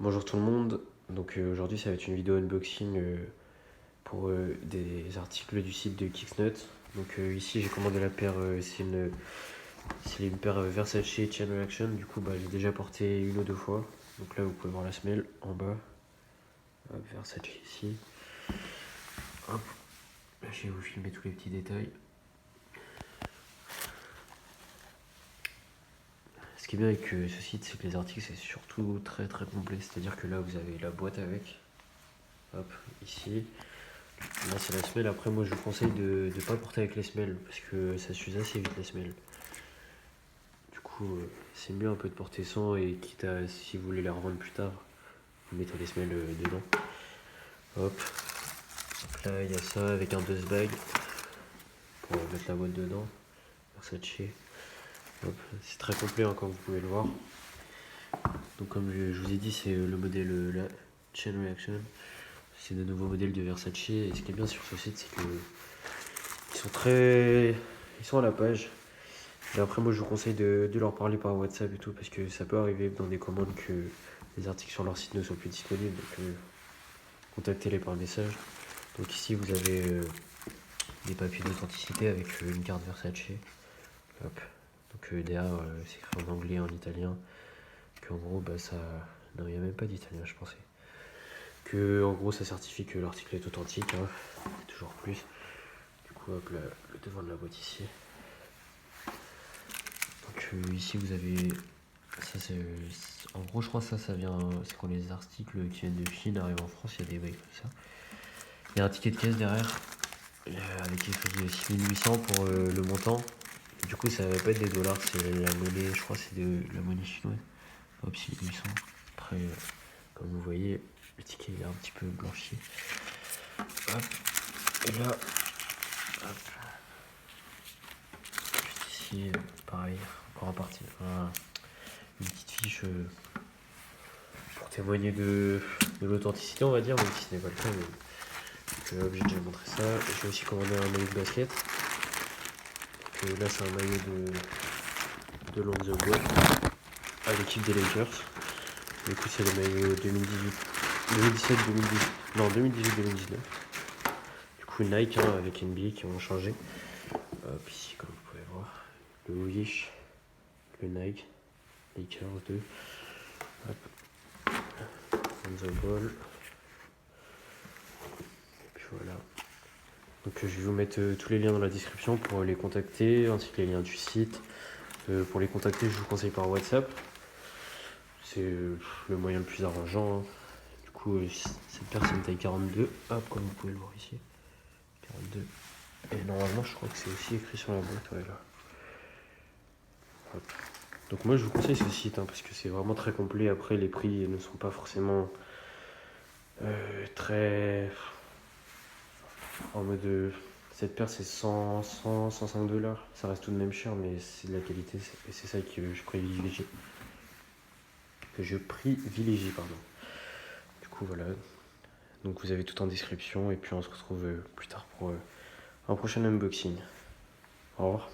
Bonjour tout le monde, donc aujourd'hui ça va être une vidéo unboxing pour des articles du site de Kicksnut. Donc ici j'ai commandé la paire, c'est une paire Versace Chain Reaction, du coup j'ai déjà porté une ou deux fois. Donc là vous pouvez voir la semelle en bas, hop, Versace ici, hop, là je vais vous filmer tous les petits détails. Ce qui est bien avec ce site, c'est que les articles c'est surtout très complet, c'est-à-dire que là vous avez la boîte avec, hop, ici. Là c'est la semelle, après moi je vous conseille de ne pas porter avec les semelles parce que ça s'use assez vite les semelles. Du coup c'est mieux un peu de porter sans et quitte à si vous voulez les revendre plus tard, vous mettez les semelles dedans. Hop, donc là il y a ça avec un dust bag pour mettre la boîte dedans, Versace. Hop, c'est très complet hein, comme vous pouvez le voir. Donc comme je vous ai dit c'est le modèle la Chain Reaction. C'est de nouveaux modèles de Versace et ce qui est bien sur ce site c'est que ils sont à la page. Et après moi je vous conseille de leur parler par WhatsApp et tout parce que ça peut arriver dans des commandes que les articles sur leur site ne sont plus disponibles, donc contactez-les par message. Donc ici vous avez des papiers d'authenticité avec une carte Versace. Hop. Donc derrière c'est écrit en anglais et en italien. Que en gros ça. Non il n'y a même pas d'italien je pensais. Que en gros ça certifie que l'article est authentique, hein. Toujours plus. Du coup hop le devant de la boîte ici. Donc ici vous avez. Ça c'est. En gros je crois que ça vient. C'est quand les articles qui viennent de Chine arrivent en France, il y a des bails comme ça. Il y a un ticket de caisse derrière. Avec écrit 6800 pour le montant. Du coup ça va pas être des dollars, c'est la monnaie, je crois que c'est de la monnaie chinoise. Hop 6800. Après comme vous voyez, le ticket il est un petit peu blanchi. Hop. Et là. Hop. Juste ici, pareil, encore un parti. Une petite fiche pour témoigner de l'authenticité, on va dire, même si ce n'est pas le cas. Mais j'ai déjà montré ça. J'ai aussi commandé un maillot de basket. Donc, là, c'est un maillot de Lonzo Ball à l'équipe des Lakers. Du coup, c'est le maillot 2017, 2018. Non, 2018-2019. Du coup, Nike hein, avec NBA qui ont changé. Hop, ici, comme vous pouvez voir, le Wish, le Nike, Lakers 2. Hop. Lonzo Ball. Et puis voilà. Donc je vais vous mettre tous les liens dans la description pour les contacter, ainsi que les liens du site. Pour les contacter, je vous conseille par WhatsApp. C'est le moyen le plus arrangeant. Hein. Du coup, cette paire c'est une taille 42. Hop, comme vous pouvez le voir ici. 42. Et normalement, je crois que c'est aussi écrit sur la boîte. Ouais, là. Hop. Donc moi, je vous conseille ce site hein, parce que c'est vraiment très complet. Après, les prix ne sont pas forcément très... En mode... Cette paire c'est 105 dollars. Ça reste tout de même cher, mais c'est de la qualité. Et c'est ça que je privilégie. Pardon. Du coup, voilà. Donc vous avez tout en description. Et puis on se retrouve plus tard pour un prochain unboxing. Au revoir.